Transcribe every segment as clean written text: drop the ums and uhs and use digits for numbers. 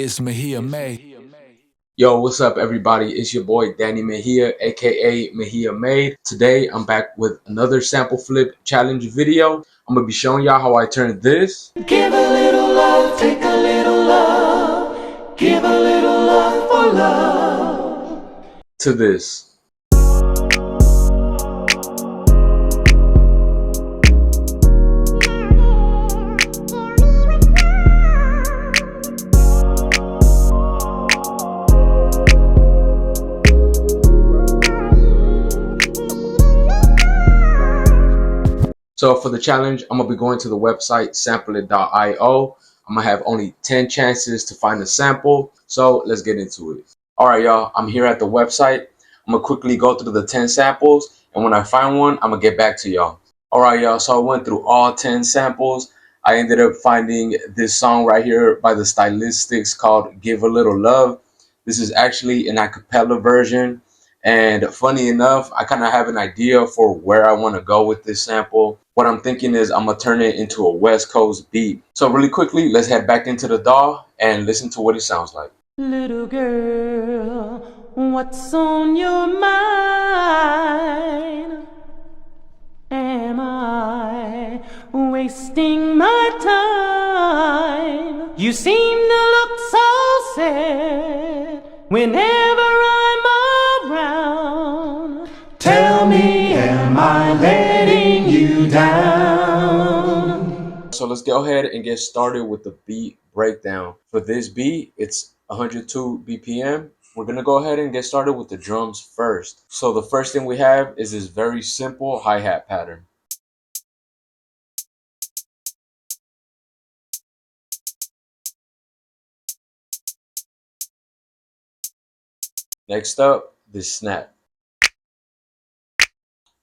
It's Mejia May. Yo, what's up, everybody? It's your boy Danny Mejia, aka Mejia Made. Today, I'm back with another sample flip challenge video. I'm gonna be showing y'all how I turn this. Give a little love, take a little love. Give a little love for love. To this. So for the challenge, I'm gonna be going to the website sampleit.io. I'm gonna have only 10 chances to find a sample. So let's get into it. All right, y'all, I'm here at the website. I'm gonna quickly go through the 10 samples, and when I find one, I'm gonna get back to y'all. All right, y'all, so I went through all 10 samples. I ended up finding this song right here by the Stylistics called Give a Little Love. This is actually an a cappella version. And funny enough, I kind of have an idea for where I want to go with this sample. What I'm thinking is I'm going to turn it into a West Coast beat. So really quickly, let's head back into the DAW and listen to what it sounds like. Little girl, what's on your mind? Am I wasting my time? You seem to look so sad whenever I'm around. Tell me, am I letting you down? So let's go ahead and get started with the beat breakdown. For this beat, it's 102 BPM. We're going to go ahead and get started with the drums first. So the first thing we have is this very simple hi-hat pattern. Next up, this snap.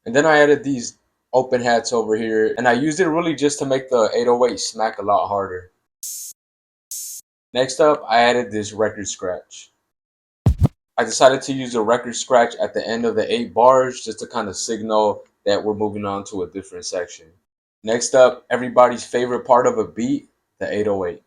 And then I added these open hats over here, and I used it really just to make the 808 smack a lot harder. Next up, I added this record scratch. I decided to use a record scratch at the end of the 8 bars just to kind of signal that we're moving on to a different section. Next up, everybody's favorite part of a beat, the 808.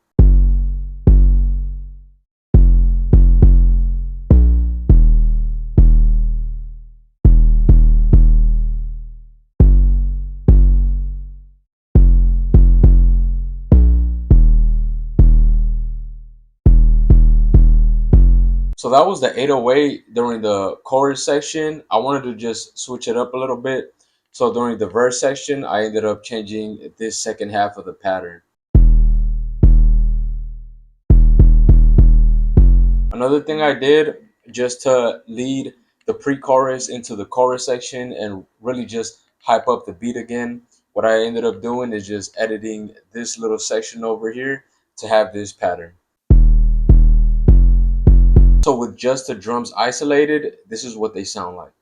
So that was the 808 during the chorus section. I wanted to just switch it up a little bit. So during the verse section, I ended up changing this second half of the pattern. Another thing I did just to lead the pre-chorus into the chorus section and really just hype up the beat again, what I ended up doing is just editing this little section over here to have this pattern. So with just the drums isolated, this is what they sound like.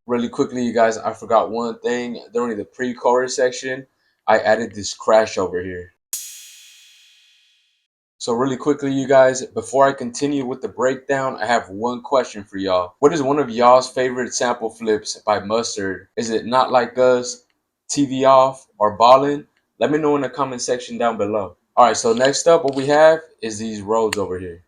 Really quickly, you guys, I forgot one thing. During the pre-chorus section, I added this crash over here. So really quickly, you guys, before I continue with the breakdown, I have one question for y'all. What is one of y'all's favorite sample flips by Mustard? Is it Not Like Us, TV Off, or Ballin'? Let me know in the comment section down below. All right, so next up, what we have is these roads over here.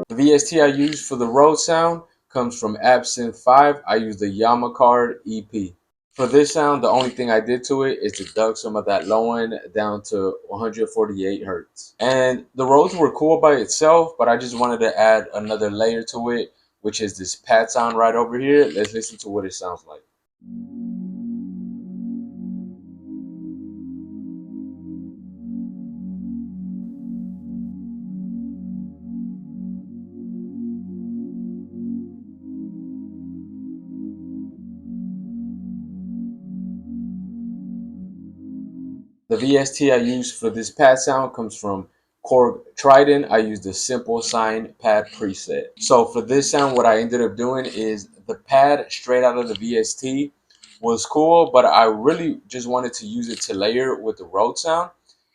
The VST I used for the road sound comes from Absinthe 5. I used the Yamacard EP. For this sound, the only thing I did to it is to duck some of that low end down to 148 hertz. And the roads were cool by itself, but I just wanted to add another layer to it, which is this pad sound right over here. Let's listen to what it sounds like. The VST I use for this pad sound comes from Korg Trident. I use the simple sine pad preset. So for this sound, what I ended up doing is the pad straight out of the VST was cool, but I really just wanted to use it to layer with the Rhodes sound.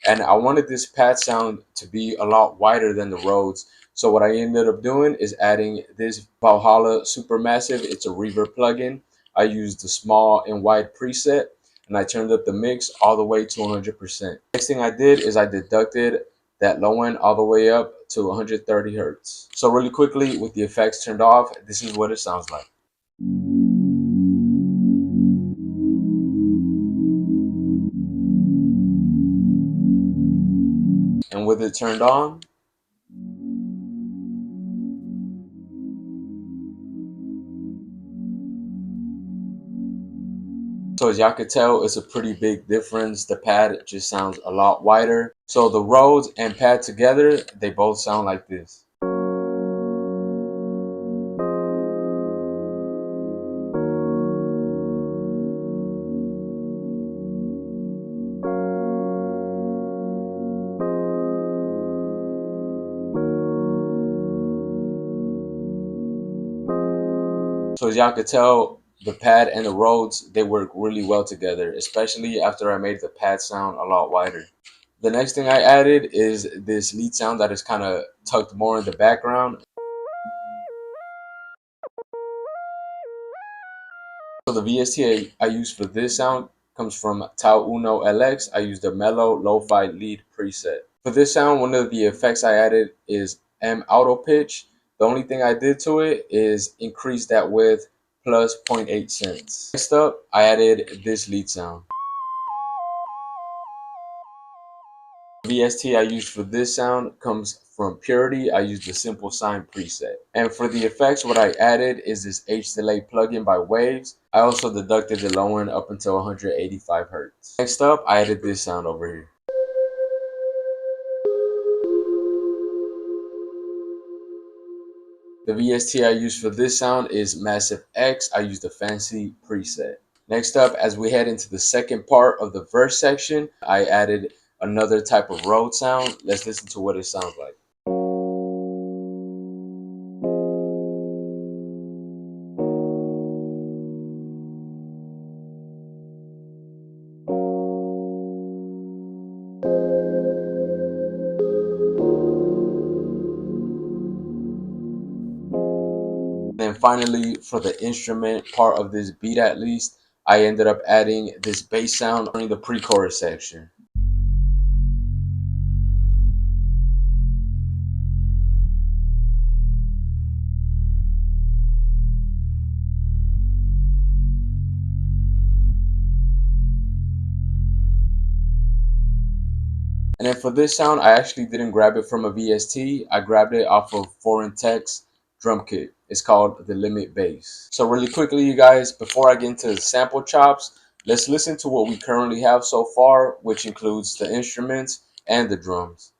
And I wanted this pad sound to be a lot wider than the Rhodes. So what I ended up doing is adding this Valhalla Supermassive. It's a reverb plugin. I used the small and wide preset, and I turned up the mix all the way to 100%. Next thing I did is I deducted that low end all the way up to 130 hertz. So really quickly, with the effects turned off, this is what it sounds like. And with it turned on, so as y'all could tell, it's a pretty big difference. The pad just sounds a lot wider. So the Rhodes and pad together, they both sound like this. So as y'all could tell, the pad and the Rhodes, they work really well together, especially after I made the pad sound a lot wider. The next thing I added is this lead sound that is kind of tucked more in the background. So the VST I use for this sound comes from Tau Uno LX. I use the mellow lo-fi lead preset. For this sound, one of the effects I added is M auto pitch. The only thing I did to it is increase that width plus zero point 0.8 cents. Next up, I added this lead sound. VST I used for this sound comes from Purity. I used the simple sine preset. And for the effects, what I added is this H delay plugin by Waves. I also deducted the low end up until 185 hertz. Next up, I added this sound over here. The VST I use for this sound is Massive X. I use the fancy preset. Next up, as we head into the second part of the verse section, I added another type of Rhodes sound. Let's listen to what it sounds like. Then finally, for the instrument part of this beat at least, I ended up adding this bass sound during the pre-chorus section. And then for this sound, I actually didn't grab it from a VST. I grabbed it off of Foreign Tech's drum kit. It's called the Limit Bass. So really quickly, you guys, before I get into the sample chops, let's listen to what we currently have so far, which includes the instruments and the drums.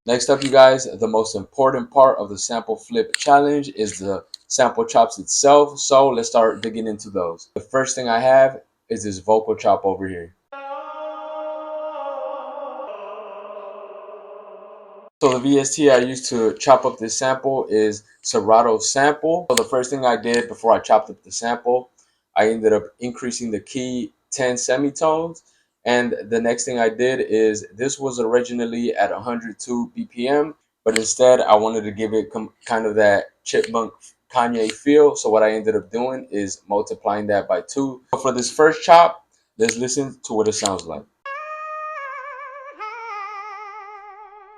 Next up, you guys, the most important part of the sample flip challenge is the sample chops itself. So let's start digging into those. The first thing I have is this vocal chop over here. So the VST I used to chop up this sample is Serato sample. So the first thing I did before I chopped up the sample, I ended up increasing the key 10 semitones. And the next thing I did is this was originally at 102 BPM, but instead I wanted to give it kind of that chipmunk Kanye feel. So what I ended up doing is multiplying that by 2. So for this first chop, let's listen to what it sounds like.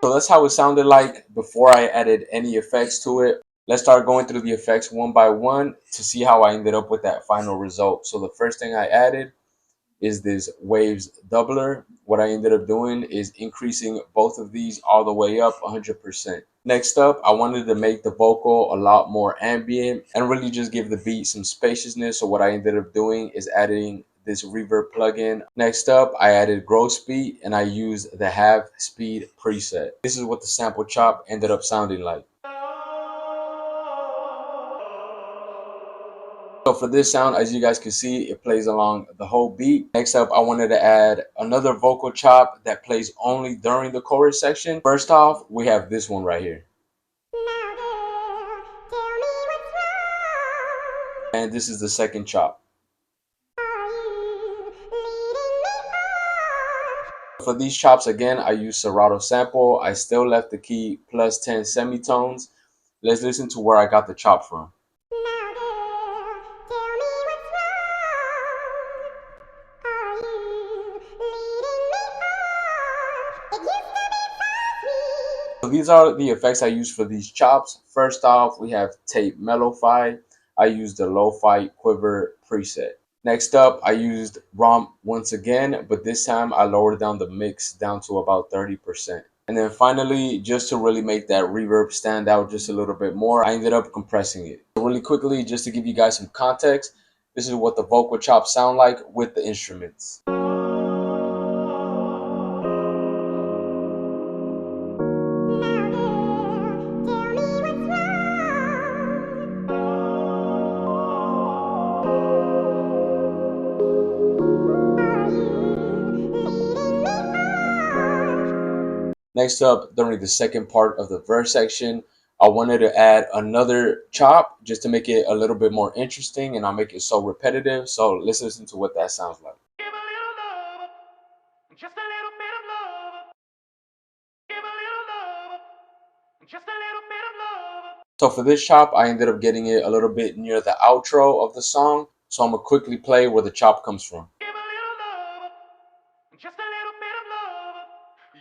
So that's how it sounded like before I added any effects to it. Let's start going through the effects one by one to see how I ended up with that final result. So the first thing I added is this Waves doubler. What I ended up doing is increasing both of these all the way up 100%. Next up, I wanted to make the vocal a lot more ambient and really just give the beat some spaciousness. So what I ended up doing is adding this reverb plugin. Next up, I added growth speed and I used the half speed preset. This is what the sample chop ended up sounding like. So for this sound, as you guys can see, it plays along the whole beat. Next up, I wanted to add another vocal chop that plays only during the chorus section. First off, we have this one right here. And this is the second chop. For these chops, again, I use Serato sample. I still left the key plus 10 semitones. Let's listen to where I got the chop from. So these are the effects I use for these chops. First off, we have tape mellowfi. I used the lo-fi quiver preset. Next up, I used romp once again, but this time I lowered down the mix down to about 30%. And then finally, just to really make that reverb stand out just a little bit more, I ended up compressing it. So really quickly, just to give you guys some context, this is what the vocal chops sound like with the instruments. Next up, during the second part of the verse section, I wanted to add another chop just to make it a little bit more interesting and not make it so repetitive. So let's listen to what that sounds like. Give a little love, just a little bit of love. Give a little love, just a little bit of love. So for this chop, I ended up getting it a little bit near the outro of the song. So I'm gonna quickly play where the chop comes from. Give a little love, just a little bit of love.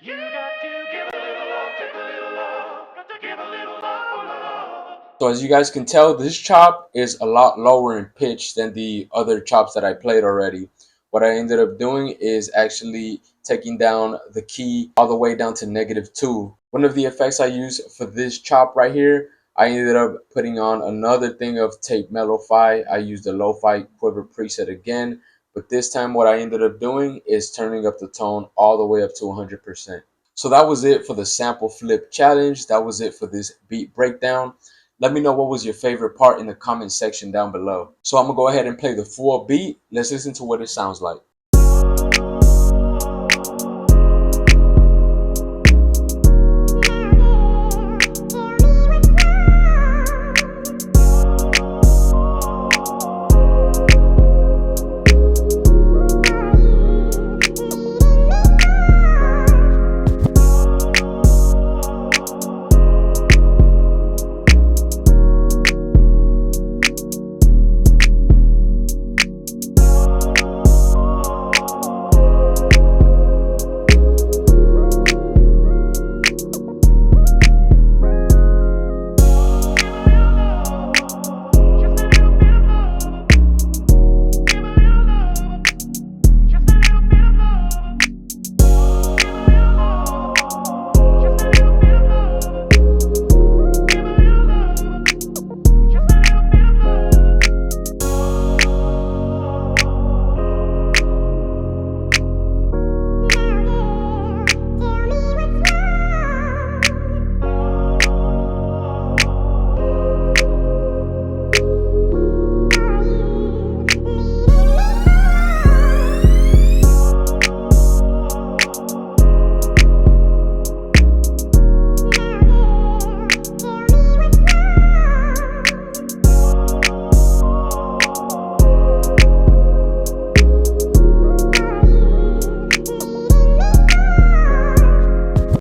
You got to give a little love, take a little love. Got to give a little love for love. So as you guys can tell, this chop is a lot lower in pitch than the other chops that I played already. What I ended up doing is actually taking down the key all the way down to -2. One of the effects I use for this chop right here, I ended up putting on another thing of tape mellowfi. I used the lo-fi quiver preset again, but this time what I ended up doing is turning up the tone all the way up to 100%. So that was it for the sample flip challenge. That was it for this beat breakdown. Let me know what was your favorite part in the comment section down below. So I'm gonna go ahead and play the full beat. Let's listen to what it sounds like.